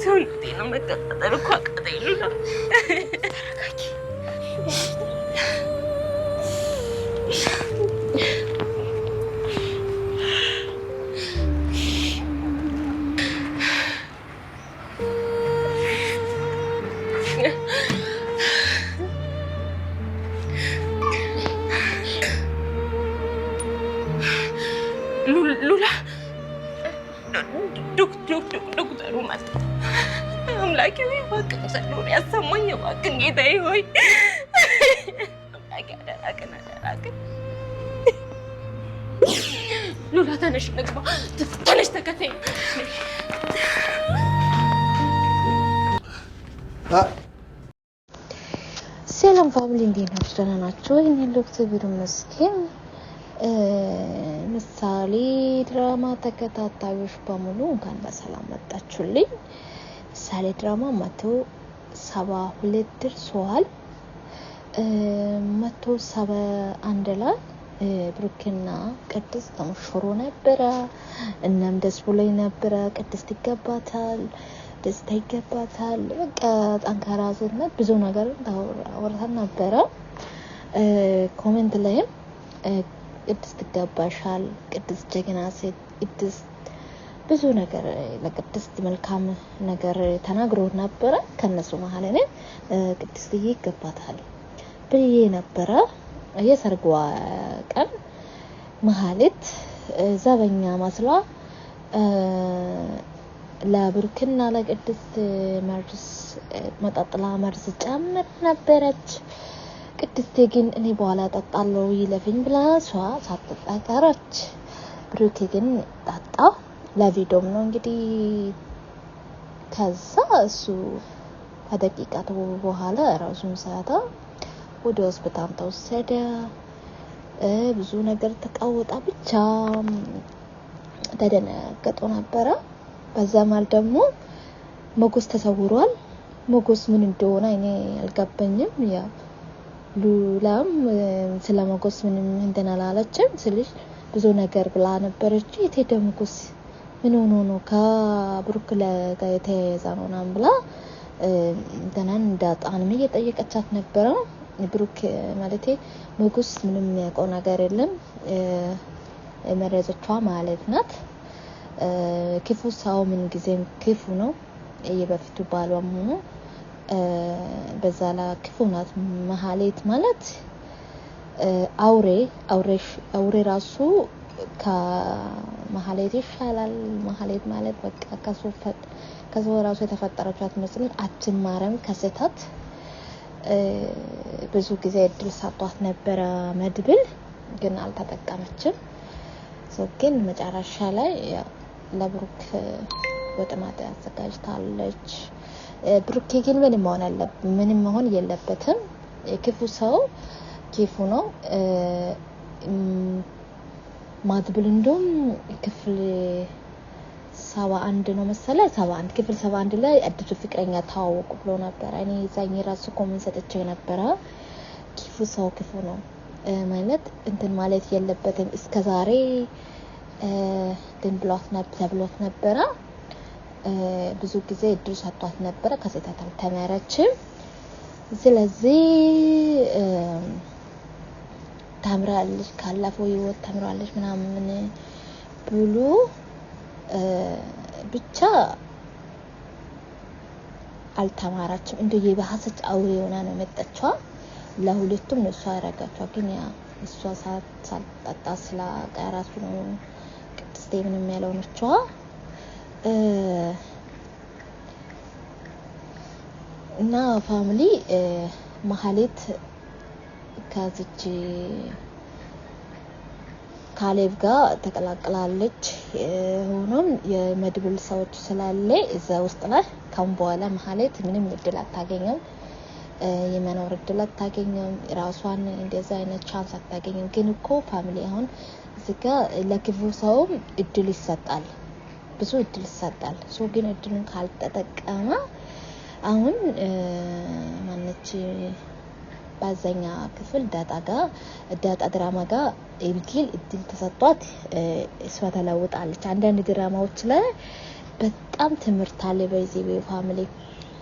ሰውነቴ ነው መቀጣጠል እኮ አቃተኝ ሉላ። ሉላ ዶክተሩ መጣ። አምላኬ ሆይ እባክህ ጸሎት ያሰማኝ እባክህ ጌታዬ ሆይ አምላኬ አደራቅን ሉላ ተነሽ ንግባ ተነሽ ተከተኝ ሰላም ፋሚሊ እንዴት ናችሁ? ደህና ናችሁ? እኔ ዶክተር ቢሩ መስኪን ምሳሌ ድራማ ተከታታዮች በሙሉ እንኳን በሰላም መጣችሁልኝ። ምሳሌ ድራማ 172 ደርሷል። 171 ላይ ብሩክና ቅድስት ተሞሽሮ ነበረ። እናም ደስ ብሎኝ ነበረ። ቅድስት ይገባታል፣ ደስታ ይገባታል። በቃ ጠንካራ ሴት ናት። ብዙ ነገር አወራን ነበረ። ኮሜንት ላይም ቅድስት ይገባሻል፣ ቅድስት ጀግና ሴት፣ ቅድስት ብዙ ነገር ለቅድስት መልካም ነገር ተናግሮ ነበረ። ከነሱ መሀል እኔ ቅድስት ይገባታል ብዬ ነበረ። የሰርጓ ቀን መሀሌት ዘበኛ መስሏ ለብሩክና ለቅድስት መርዝ መጣጥላ መርዝ ጨምር ነበረች። ቅድስት ግን እኔ በኋላ ጠጣለሁ ይለፍኝ ብላ እሷ ሳትጠጣ ቀረች። ብሩክ ግን ጠጣ። ለቪዲዮም ነው እንግዲህ። ከዛ እሱ ከደቂቃት በኋላ ራሱን ሳታ ወደ ሆስፒታል ተወሰደ። ብዙ ነገር ተቃወጣ። ብቻ ተደነገጡ ነበረ። በዛ ማል ደግሞ ሞገስ ተሰውሯል። ሞገስ ምን እንደሆነ እኔ አልገባኝም። ያ ሉላም ስለ ሞገስ ምንም እንደናላለችም ስልሽ ብዙ ነገር ብላ ነበረች። የቴደ ሞገስ ምን ሆኖ ነው ከብሩክ ጋር የተያያዘ ነው ናም ብላ እንደናን እንዳጣንም እየጠየቀቻት ነበረ። ብሩክ ማለቴ ሞገስ ምንም ያውቀው ነገር የለም መረጃቿ ማለት ናት። ክፉ ሰው ምን ጊዜም ክፉ ነው። የበፊቱ ባሏም ሆኖ በዛ ላይ ክፉ ናት። መሀሌት ማለት አውሬ ራሱ ከመሀሌት ይሻላል። መሀሌት ማለት በቃ ከሰው ራሱ የተፈጠረች አትመስልም። አትማረም ከስህተት። ብዙ ጊዜ እድል ሰጥቷት ነበረ መድብል ግን አልተጠቀመችም። ግን መጨረሻ ላይ ለብሩክ ወጥማት ያዘጋጅታለች። ብሩክ ግን ምንም መሆን የለበትም። ክፉ ሰው ክፉ ነው። ማድብል እንደውም ክፍል 71 ነው መሰለ 71 ክፍል 71 ላይ አዲሱ ፍቅረኛ ታወቁ ብሎ ነበር። እኔ ዛኝ ራሱ ኮሜንት ሰጥቼ ነበር። ክፉ ሰው ክፉ ነው ማለት እንትን ማለት የለበትም። እስከዛሬ ብሎት ነበር። ብዙ ጊዜ እድል ሰጥቷት ነበር። ከስህተት አልተማረችም። ስለዚህ ታምራለች፣ ካለፈው ህይወት ታምራለች ምናምን ብሎ ብቻ አልተማራችም። እንደው የባሰች አውሬ ሆና ነው መጣችው። ለሁለቱም ነው እሷ ያረጋቸው። ግን ያ እሷ ሳትጠጣ ስላቀራሱ ነው ቅድስት ምንም ያለው ነችው። እና ፋሚሊ መሀሌት ከዚች ካሌብ ጋር ተቀላቅላለች። ሆኖም የመድብል ሰዎች ስላለ እዛ ውስጥ ላይ ካሁን በኋላ መሀሌት ምንም እድል አታገኝም፣ የመኖር እድል አታገኝም፣ ራሷን እንደዛ አይነት ቻንስ አታገኝም። ግን እኮ ፋሚሊ አሁን እዚህ ጋር ለክፉ ሰውም እድል ይሰጣል፣ ብዙ እድል ይሰጣል። ሶ ግን እድልን ካልተጠቀመ አሁን ማነች ባዘኛ ክፍል ዳጣ ድራማ ጋር ኤቢጌል እድል ተሰጥቷት እሷ ተለውጣለች። አንዳንድ ድራማዎች ላይ በጣም ትምህርት አለ በዚህ ፋሚሊ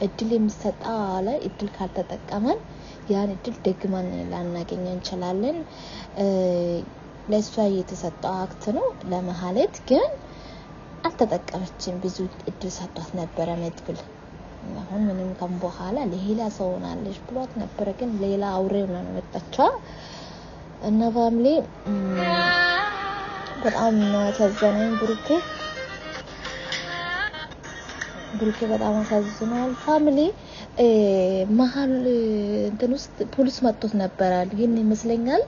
እድል የሚሰጣ ላይ እድል ካልተጠቀመን ያን እድል ደግመን ላናገኝ እንችላለን ለሷ የተሰጠው አክት ነው ለማህሌት ግን አልተጠቀመችም ብዙ እድል ሰጥቷት ነበር መድብል አሁን ምንም ከም በኋላ ለሌላ ሰው ሆናለች ብሏት ነበር ግን ሌላ አውሬው ነው መጣቻው እና ፋሚሊ በጣም ያሳዘነኝ ብሩኬ በጣም ያሳዝናል ፋሚሊ መሃል እንትን ውስጥ ፖሊስ መጥቶት ነበር ግን ይመስለኛል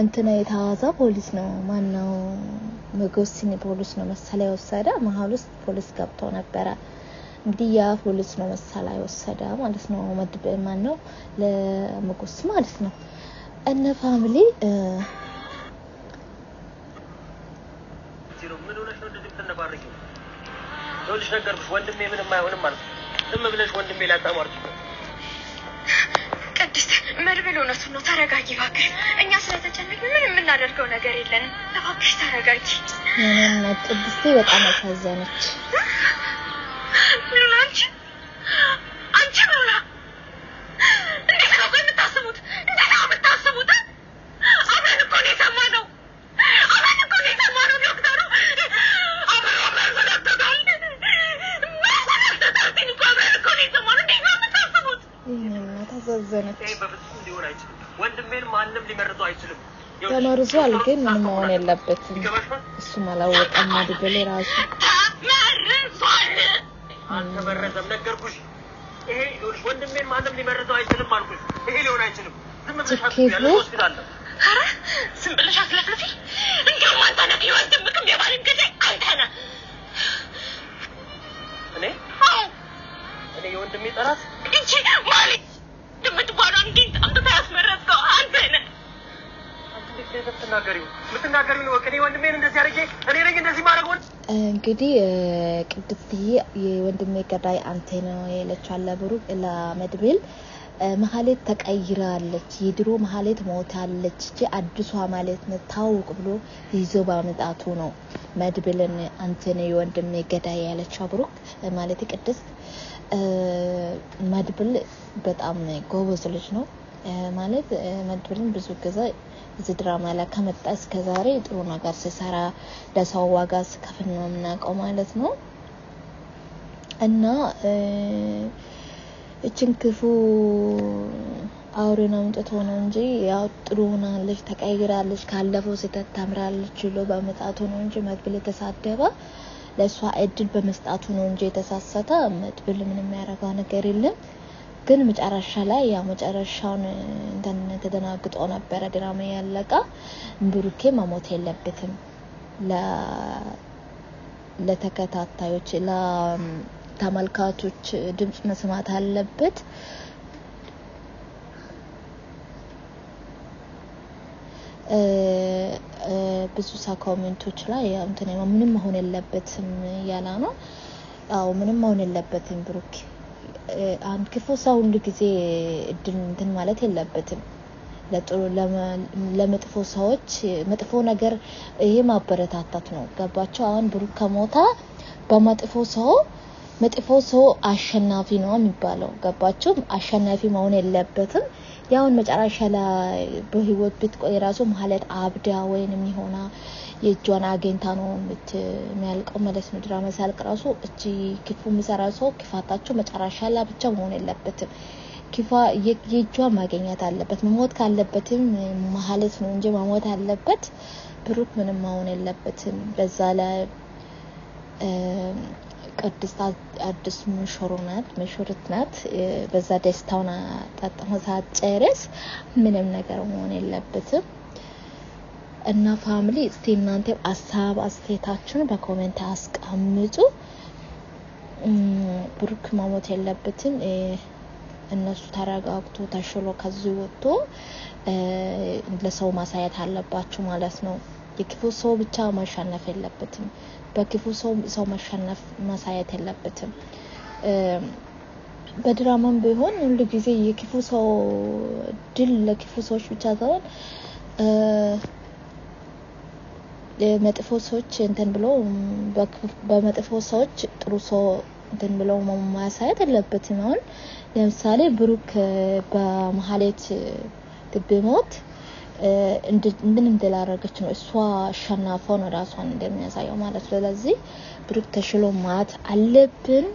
እንትና የታዋዛ ፖሊስ ነው ማነው መጎስኒ ፖሊስ ነው መሰለ ወሰደ መሃል ውስጥ ፖሊስ ገብቶ ነበር እንግዲህ ያ ፖሊስ ነው መሰለ ወሰደ ማለት ነው መድብ ማን ነው ለመጎስ ማለት ነው እና ፋሚሊ ምን ሆነሽ ነው እንደዚህ ተነባረኪው ወልሽ ነገርኩሽ ወንድሜ ምንም አይሆንም ማለት ዝም ብለሽ ወንድሜ ላጣማርኩ ቅድስት መድብል እውነቱን ነው ተረጋጊ እባክሽ እኛ ስለተጨነቅን ምንም የምናደርገው ነገር የለንም እባክሽ ተረጋጊ እና ቅድስት በጣም አሳዘነች ሉላንቺ አንቺ ሉላ እንዴት ነው የምታስቡት አብረን እኮ ነው የሰማነው ዶክተሩ ተዘዘነች በፍጹም ሊሆን አይችልም ወንድሜን ማንንም ሊመርጠው አይችልም ተመርዟል ግን ምንም መሆን የለበትም እሱ ማላወቀም መድብል ራሱ አልተመረዘም ነገርኩሽ ይሄ ወንድሜን ማንንም ሊመርጠው አይችልም አልኩሽ ይሄ ሊሆን አይችልም ዝም ብለሽ አስቢያለ ሆስፒታል አረ ዝም ብለሽ አስለፍልፊ እንደውም አንተ ነህ ወንድምክም የባልን ገዳይ አንተ ነህ እኔ የወንድሜ ጠራት እንጂ ማለት እንደምትባለው እንዴት አንተ ያስመረጥከው አንተ ነህ ምትናገሪው ነው ወከኔ ወንድሜን እንደዚህ አድርጌ እኔ ነኝ እንደዚህ ማድረግ እንግዲህ ቅድስትዬ የወንድሜ ገዳይ አንተ ነው ያለችው ለብሩክ ለመድብል መሐሌት ተቀይራለች የድሮ መሐሌት ሞታለች እቺ አዲሷ ማለት ነው ታውቅ ብሎ ይዞ ባመጣቱ ነው መድብልን አንተ ነው የወንድሜ ገዳይ ያለችው ብሩክ ማለት ቅድስት መድብል በጣም ጎበዝ ልጅ ነው ማለት መድብልን ብዙ ጊዜ እዚህ ድራማ ላይ ከመጣ እስከ ዛሬ ጥሩ ነገር ሲሰራ ለሰው ዋጋ ሲከፍል ነው የምናውቀው ማለት ነው እና እቺን ክፉ አውሬና ምንጭት ሆነ እንጂ ያው ጥሩ ሆናለች ተቀይራለች ካለፈው ስህተት ተምራለች ብሎ በመጣቱ ነው እንጂ መድብል የተሳደበ ለሷ እድል በመስጣቱ ነው እንጂ የተሳሰተ መድብል ምንም ያረጋው ነገር የለም ግን መጨረሻ ላይ ያ መጨረሻውን እንትን ተደናግጦ ነበር ድራማ ያለቀ ብሩኬ መሞት የለበትም ለተከታታዮች ለተመልካቾች ድምጽ መስማት አለበት ብዙ ኮሜንቶች ላይ እንትን ምንም መሆን የለበትም ያላ ነው አው ምንም መሆን የለበትም ብሩክ አንድ ክፉ ሰው ሁሉ ጊዜ እድል እንትን ማለት የለበትም ለጥሩ ለመጥፎ ሰዎች መጥፎ ነገር ይሄ ማበረታታት ነው ገባቸው አሁን ብሩክ ከሞታ መጥፎ ሰው አሸናፊ ነው የሚባለው ገባቸው አሸናፊ መሆን የለበትም ያውን መጨረሻ ላይ በህይወት ብትቆይ ራሱ ማለት አብዳ ወይንም ይሆና የጆና አገንታ ነው የሚያልቀው ማለት ነው ድራማ ሳልቅ ራሱ እቺ ክፉ ምሰራ ሰው ክፋታቸው መጨረሻ ላይ ብቻ መሆን የለበትም ክፋ የጆዋ ማግኘት አለበት መሞት ካለበትም ማለት ነው እንጂ መሞት አለበት ብሩክ ምንም መሆን የለበትም በዛ ላይ ቅድስት አዲስ መሽሩት ናት በዛ ደስታውና ተጣጣመሳት ጨርስ ምንም ነገር መሆን የለበትም እና ፋሚሊ እስቲ እናንተ ሐሳብ አስተያየታችሁን በኮሜንት አስቀምጡ ብሩክ መሞት የለበትም እነሱ ተረጋግቶ ተሽሎ ከዚህ ወጥቶ ለሰው ማሳየት አለባችሁ ማለት ነው የክፉ ሰው ብቻ ማሸነፍ የለበትም በክፉ ሰው ማሸነፍ ማሳየት የለበትም በድራማም ቢሆን ሁሉ ጊዜ የክፉ ሰው ድል ለክፉ ሰዎች ብቻ ሳይሆን መጥፎ ሰዎች እንትን ብሎ በመጥፎ ሰዎች ጥሩ ሰው እንትን ብሎ ማሳየት አለበትም። አሁን ለምሳሌ ብሩክ በመሐሌት ትብሞት ምን እንደላረገች ነው እሷ አሸናፈው ነው ራሷን እንደሚያሳየው ማለት ነው። ስለዚህ ብሩክ ተሽሎ ማት አለብን።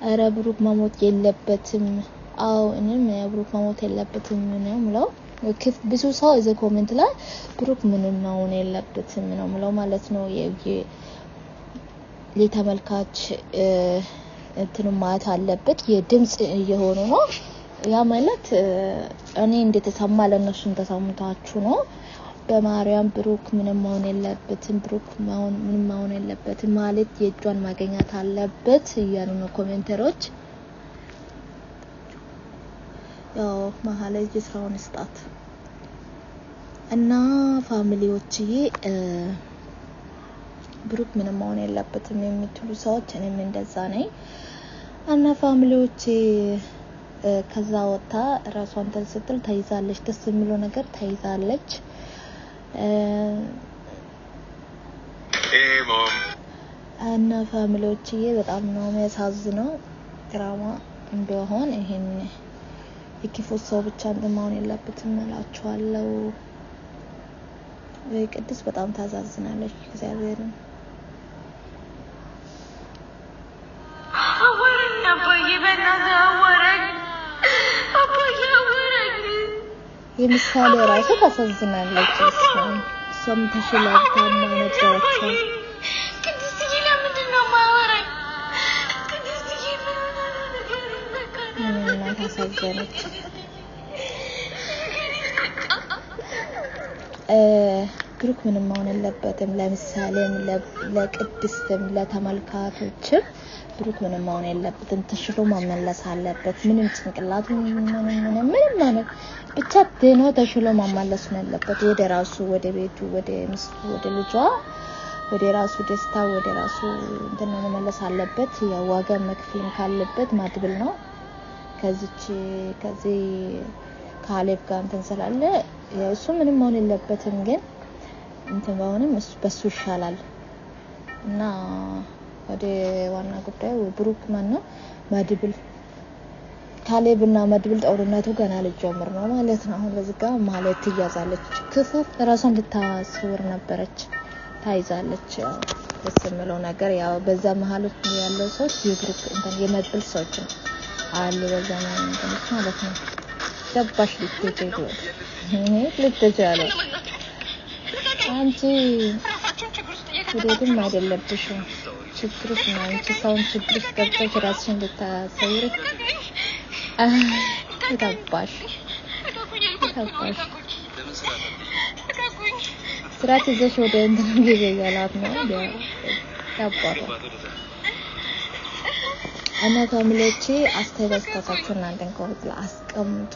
አረ ብሩክ መሞት የለበትም። አው እኔም ብሩክ መሞት የለበትም ነው ምለው። ብዙ ሰው እዛ ኮሜንት ላይ ብሩክ ምንም መሆን የለበትም ነው ምለው ማለት ነው። ለተመልካች እንትን ማት አለበት የድምጽ እየሆኑ ነው ያ ማለት እኔ እንደተሰማ ለነሱም ተሰምታችሁ ነው። በማርያም ብሩክ ምንም መሆን የለበትም ብሩክ ምንም መሆን የለበትም ማለት የእጇን ማግኘት አለበት እያሉ ነው ኮሜንተሮች። ያው መሐሌት ስራውን ስጣት እና ፋሚሊዎችዬ ብሩክ ምንም መሆን የለበትም የምትሉ ሰዎች እኔም እንደዛ ነኝ እና ፋሚሊዎቼ ከዛ ወጣ ራሷን ተንስተል ተይዛለች። ደስ የሚለው ነገር ተይዛለች። እና ፋሚሊዎችዬ በጣም ነው የሚያሳዝነው ድራማ እንደሆነ ይሄን የክፉ ሰው ብቻ እንደማውን የለበትም እላችኋለሁ። ቅድስት በጣም ታዛዝናለች እግዚአብሔርን የምሳሌ ራሱ ታሳዝናለች። እሷም ተሽላታ ማለት ነው። ቅድስት ለምንድን ነው ማወራኝ? ቅድስት ምን ታሳዝናለች? ብሩክ ምንም መሆን የለበትም። ለምሳሌም ለቅድስትም ለተመልካቾችም ብሩክ ምንም መሆን የለበትም። ተሽሎ መመለስ አለበት። ምንም ጭንቅላቱ ምንም ማለት ብቻ ደህና ተሽሎ መመለስ ነው ያለበት። ወደ ራሱ ወደ ቤቱ ወደ ሚስቱ ወደ ልጇ ወደ ራሱ ደስታ ወደ ራሱ እንትን መመለስ አለበት። ያው ዋጋ መክፈል ካለበት ማድብል ነው። ከዚህ ካሌብ ጋር እንትን ስላለ ያው እሱ ምንም መሆን የለበትም። ግን እንትን ባሆንም እሱ በሱ ይሻላል እና ወደ ዋና ጉዳዩ ብሩክ ማን ነው ማድብል ካሌብና ማድብል ጦርነቱ ገና ልጅምር ነው ማለት ነው። አሁን በዚህ ጋር ማለት ትያዛለች። ክፉ ራሷን እንድታስወር ነበረች ታይዛለች። ደስ የሚለው ነገር ያው በዛ መሃል ያለው ሰው የብሩክ እንትን የማድብል ሰዎች አሉ በዛ ማለት ነው። ገባሽ ልትሄጂ ልትጃለው አንቺ ወደድም አይደለብሽም። ችግርሽ ነው አንቺ ሰውን ችግርሽ ገብተሽ ራስሽን ልታሰውሪ ገባሽ ስራት ይዘሽ ወደ እንትን ይገያላት ነው ገባሽ። እና ፋሚሊዎቼ አስተያየታችሁን እናንተን ኮሜንት ላይ አስቀምጡ።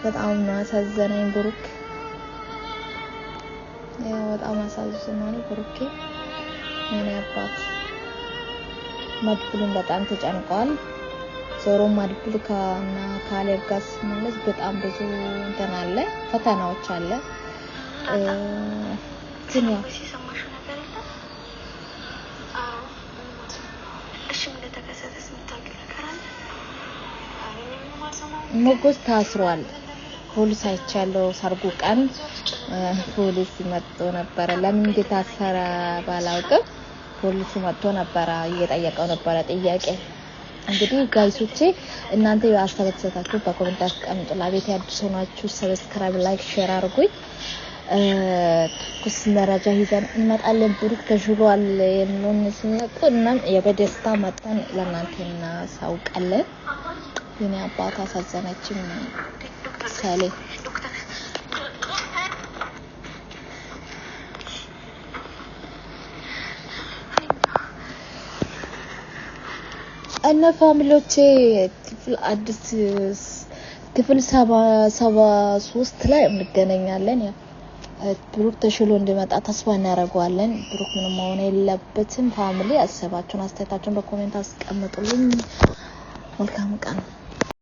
በጣም ነው ያሳዘነኝ ብሩክ ያው በጣም አሳዝኖኝ ብሩክ ምን ያባት ማድብልን በጣም ተጨንቋል። ዞሮ ማድብል ካና ካሌብ ጋር ማለት በጣም ብዙ እንትን አለ ፈተናዎች አለ። ግን ያው ሞጎስ ታስሯል። ፖሊስ አይቻለው ሰርጉ ቀን ፖሊስ መጥቶ ነበር። ለምን እንደታሰረ ባላውቅም ፖሊሱ መጥቶ ነበር እየጠየቀው ነበር ጥያቄ። እንግዲህ ጋይሶቼ እናንተ ያስተካክላችሁ በኮሜንት አስቀምጡ። ለቤት አዲስ ሆናችሁ ሰብስክራይብ ላይክ ሼር አድርጉኝ። ኩስ መረጃ ይዘን እንመጣለን። ብሩክ ተሽሏል የሚሉን ሲነቁና የበደስታ መጠን ለእናንተ እናሳውቃለን። የኔ አባት አሳዘነችኝ ሳሌ እና ፋሚሊዎቼ ክፍል 73 ላይ እንገናኛለን። ያው ብሩክ ተሽሎ እንዲመጣ ተስፋ እናደርጋለን። ብሩክ ምንም መሆን የለበትም። ፋሚሊ አሰባችሁን አስተያየታችሁን በኮሜንት አስቀምጡልኝ። መልካም ቀን